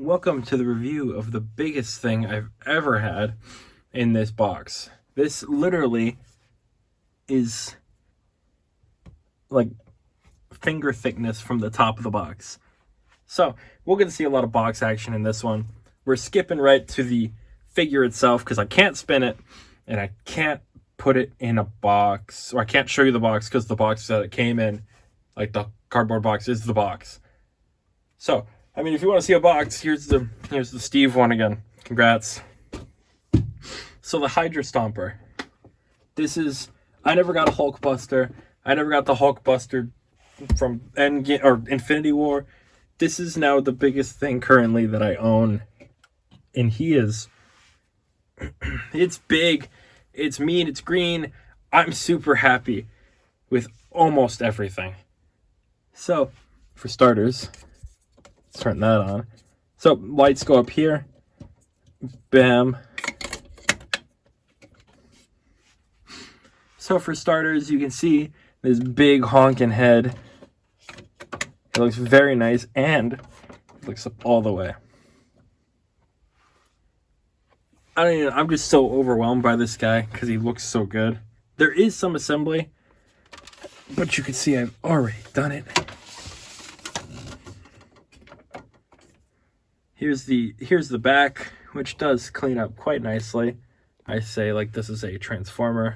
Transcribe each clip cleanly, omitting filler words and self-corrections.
welcome to the review of the biggest thing I've ever had in this box. This literally is like finger thickness from the top of the box. So we're going to see a lot of box action in this one. We're skipping right to the figure itself because I can't spin it and I can't put it in a box, or I can't show you the box because the box that it came in, like the cardboard box, is the box. So I mean, if you want to see a box, here's the Steve one again. Congrats. So the Hydra Stomper. This is, I never got a Hulkbuster. I never got the Hulkbuster from Endgame or Infinity War. This is now the biggest thing currently that I own. And he is, it's big, it's mean, it's green. I'm super happy with almost everything. So, for starters, let's turn that on. So lights go up here. Bam. So for starters, you can see this big honking head. It looks very nice and it looks up all the way. I'm just so overwhelmed by this guy because he looks so good. There is some assembly, but you can see I've already done it. Here's the back, which does clean up quite nicely. I say, like, this is a Transformer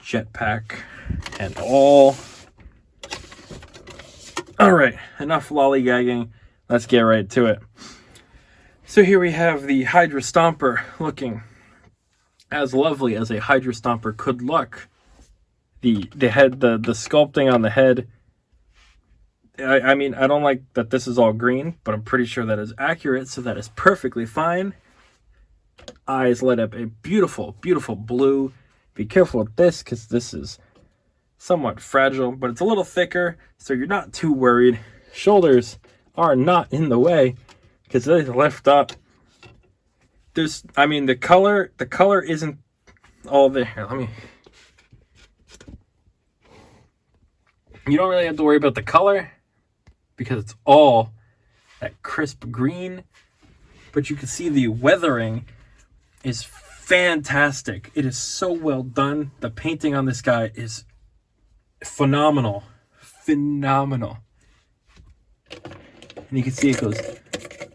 jetpack and all. All right, enough lollygagging. Let's get right to it. So here we have the Hydra Stomper, looking as lovely as a Hydra Stomper could look. The head, the sculpting on the head. I mean, I don't like that this is all green, but I'm pretty sure that is accurate, so that is perfectly fine. Eyes light up a beautiful, beautiful blue. Be careful with this, because this is somewhat fragile, but it's a little thicker, so you're not too worried. Shoulders are not in the way, because they lift up. I mean, the color isn't all there. Here, let me... You don't really have to worry about the color, because it's all that crisp green, but you can see the weathering is fantastic. It is so well done. The painting on this guy is phenomenal. Phenomenal. And you can see it goes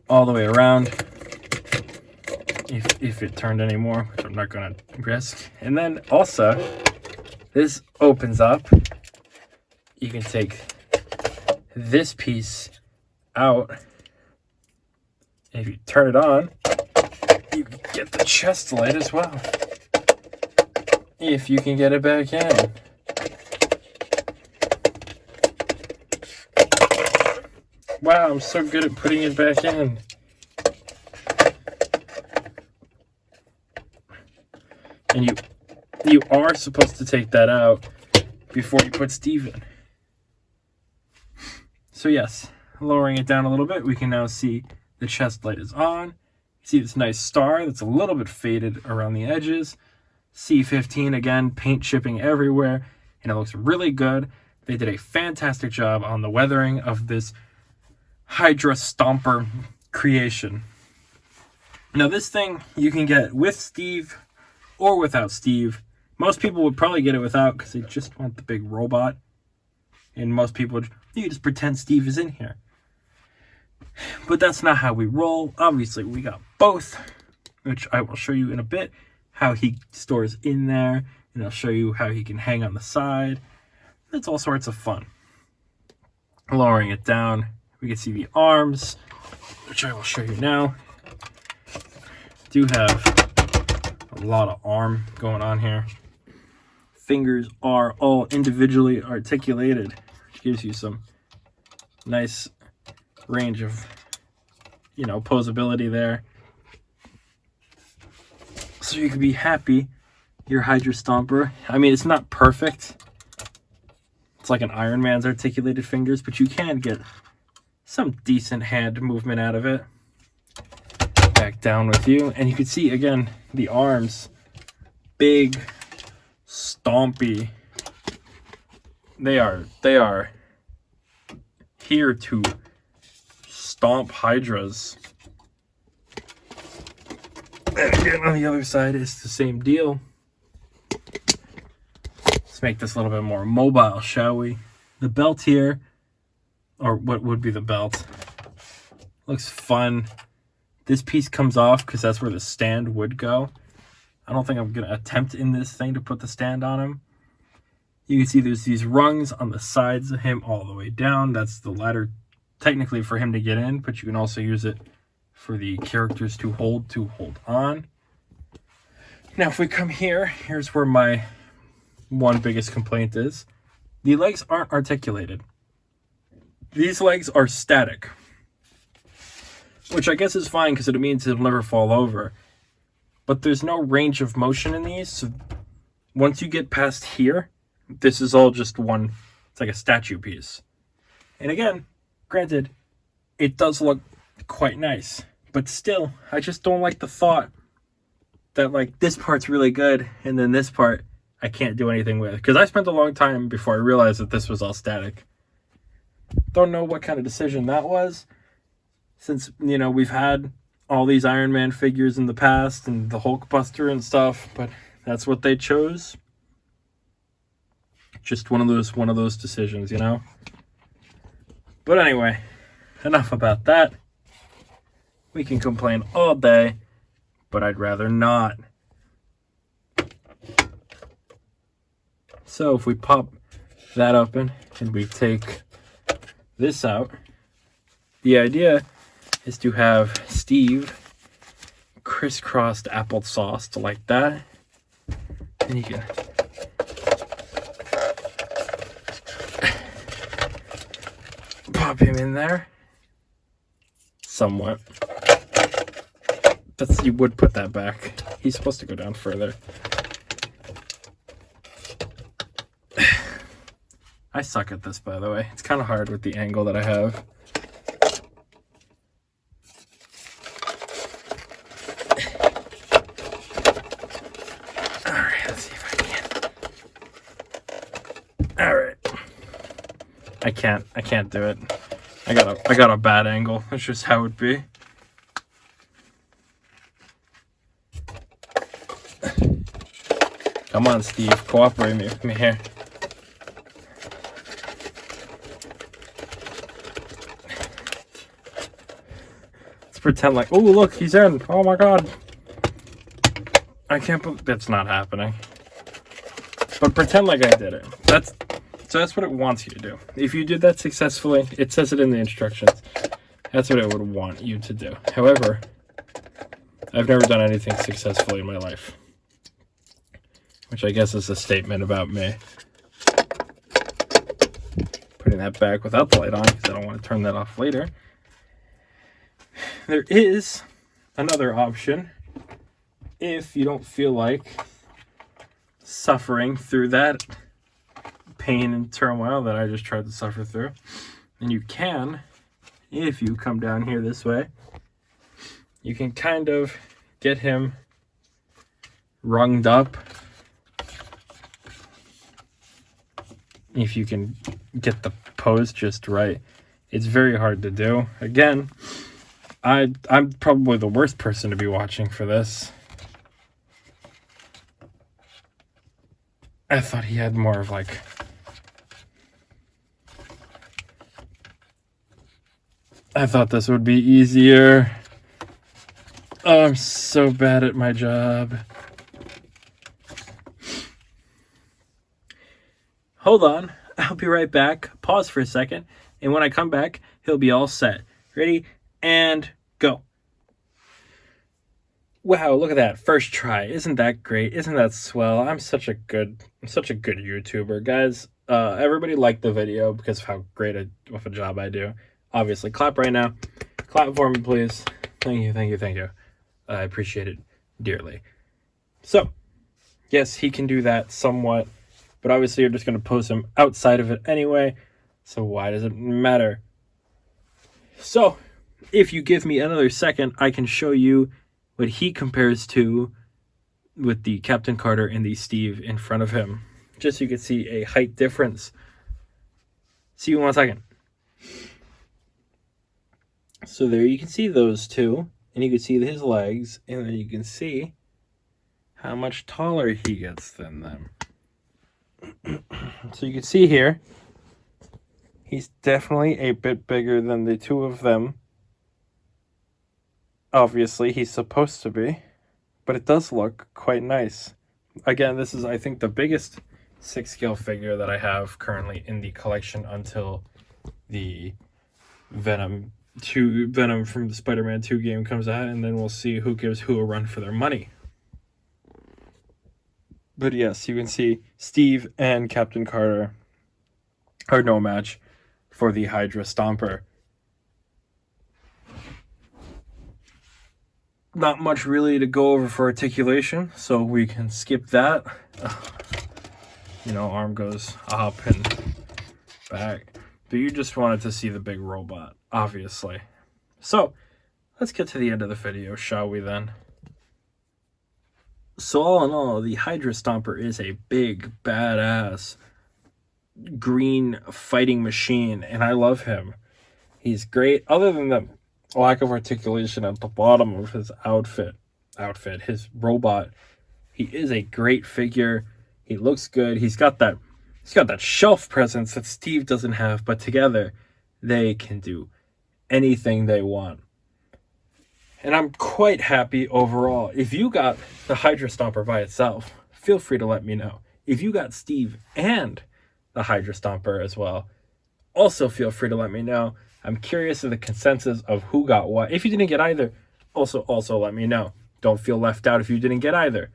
all the way around, if it turned anymore, which I'm not going to risk. And then also, this opens up. You can take this piece out. If you turn it on, you can get the chest light as well. If you can get it back in. Wow, I'm so good at putting it back in. And you are supposed to take that out before you put Steve in. So yes, lowering it down a little bit, we can now see the chest light is on. You see this nice star that's a little bit faded around the edges. C15, again, paint chipping everywhere, and it looks really good. They did a fantastic job on the weathering of this Hydra Stomper creation. Now this thing you can get with Steve or without Steve. Most people would probably get it without because they just want the big robot. And most people would, you just pretend Steve is in here. But that's not how we roll. Obviously, we got both, which I will show you in a bit, how he stores in there, and I'll show you how he can hang on the side. It's all sorts of fun. Lowering it down, we can see the arms, which I will show you now. Do have a lot of arm going on here. Fingers are all individually articulated, which gives you some nice range of, posability there. So you can be happy, your Hydra Stomper. I mean, it's not perfect. It's like an Iron Man's articulated fingers, but you can get some decent hand movement out of it. Back down with you, and you can see, again, the arms. Big, stompy. They are here to Stomp Hydras. And again, on the other side, it's the same deal. Let's make this a little bit more mobile, shall we? The belt here, or what would be the belt, looks fun. This piece comes off because that's where the stand would go. I don't think I'm going to attempt in this thing to put the stand on him. You can see there's these rungs on the sides of him all the way down. That's the ladder technically for him to get in, but you can also use it for the characters to hold on. Now, if we come here, here's where my one biggest complaint is. The legs aren't articulated. These legs are static, which I guess is fine because it means it'll never fall over. But there's no range of motion in these, so once you get past here, this is all just one, it's like a statue piece. And again, granted, it does look quite nice, but still, I just don't like the thought that like this part's really good and then this part I can't do anything with. Because I spent a long time before I realized that this was all static. Don't know what kind of decision that was, since, you know, we've had all these Iron Man figures in the past and the Hulkbuster and stuff, but that's what they chose. Just one of those decisions, you know? But anyway, enough about that. We can complain all day, but I'd rather not. So if we pop that open and we take this out, the idea is to have Steve crisscrossed applesauce like that. And you can pop him in there somewhat. You would put that back. He's supposed to go down further. I suck at this, by the way. It's kind of hard with the angle that I have. Alright, let's see if I can. Alright. I can't do it. I got a bad angle. That's just how it would be. Come on, Steve. Cooperate with me here. Let's pretend like, oh, look, he's in. Oh, my God. I can't believe that's not happening. But pretend like I did it. So that's what it wants you to do. If you did that successfully, it says it in the instructions. That's what it would want you to do. However, I've never done anything successfully in my life, which I guess is a statement about me. Putting that back without the light on because I don't want to turn that off later. There is another option if you don't feel like suffering through that pain and turmoil that I just tried to suffer through. And you can, if you come down here this way, you can kind of get him runged up. If you can get the pose just right. It's very hard to do. Again, I'm probably the worst person to be watching for this. I thought he had more of like... I thought this would be easier. Oh, I'm so bad at my job. Hold on. I'll be right back. Pause for a second. And when I come back, he'll be all set. Ready? And go. Wow, look at that. First try. Isn't that great? Isn't that swell? I'm such a good YouTuber. Guys, everybody liked the video because of how great of a job I do. Obviously, clap right now. Clap for me, please. Thank you, thank you, thank you. I appreciate it dearly. So, yes, he can do that somewhat, but obviously you're just going to pose him outside of it anyway, so why does it matter? So, if you give me another second, I can show you what he compares to with the Captain Carter and the Steve in front of him, just so you can see a height difference. See you in 1 second. So there you can see those two, and you can see his legs, and then you can see how much taller he gets than them. So you can see here, he's definitely a bit bigger than the two of them. Obviously, he's supposed to be, but it does look quite nice. Again, this is, I think, the biggest 6-scale figure that I have currently in the collection until the Venom from the Spider-Man 2 game comes out, and then we'll see who gives who a run for their money. But yes, you can see Steve and Captain Carter are no match for the Hydra Stomper. Not much really to go over for articulation, so we can skip that. You know, arm goes up and back. But you just wanted to see the big robot, obviously. So, let's get to the end of the video, shall we then? So all in all, the Hydra Stomper is a big, badass, green fighting machine, and I love him. He's great, other than the lack of articulation at the bottom of his outfit, his robot. He is a great figure. He looks good. He's got that shelf presence that Steve doesn't have, but together they can do anything they want. And I'm quite happy overall. If you got the Hydra Stomper by itself, feel free to let me know. If you got Steve and the Hydra Stomper as well, also feel free to let me know. I'm curious of the consensus of who got what. If you didn't get either, also let me know. Don't feel left out if you didn't get either.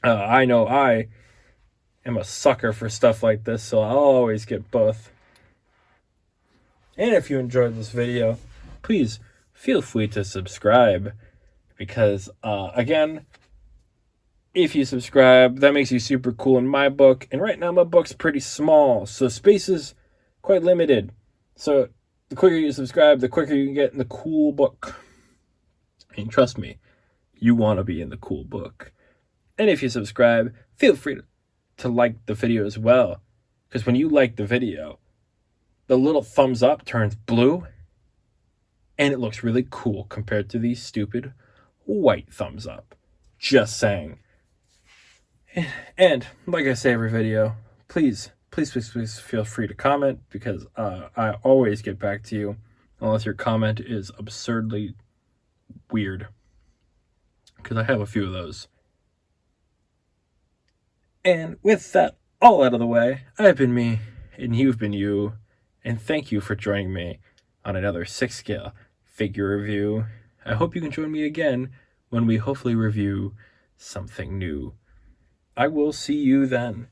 I know I am a sucker for stuff like this, so I'll always get both. And if you enjoyed this video, please feel free to subscribe, because again, if you subscribe, that makes you super cool in my book, and right now my book's pretty small, so space is quite limited. So the quicker you subscribe, the quicker you can get in the cool book. And trust me, you want to be in the cool book. And if you subscribe, feel free to like the video as well, because when you like the video, the little thumbs up turns blue, and it looks really cool compared to these stupid white thumbs up. Just saying. And like I say every video, please feel free to comment, because I always get back to you, unless your comment is absurdly weird, because I have a few of those. And with that all out of the way, I've been me, and you've been you, and thank you for joining me on another 6-scale figure review. I hope you can join me again when we hopefully review something new. I will see you then.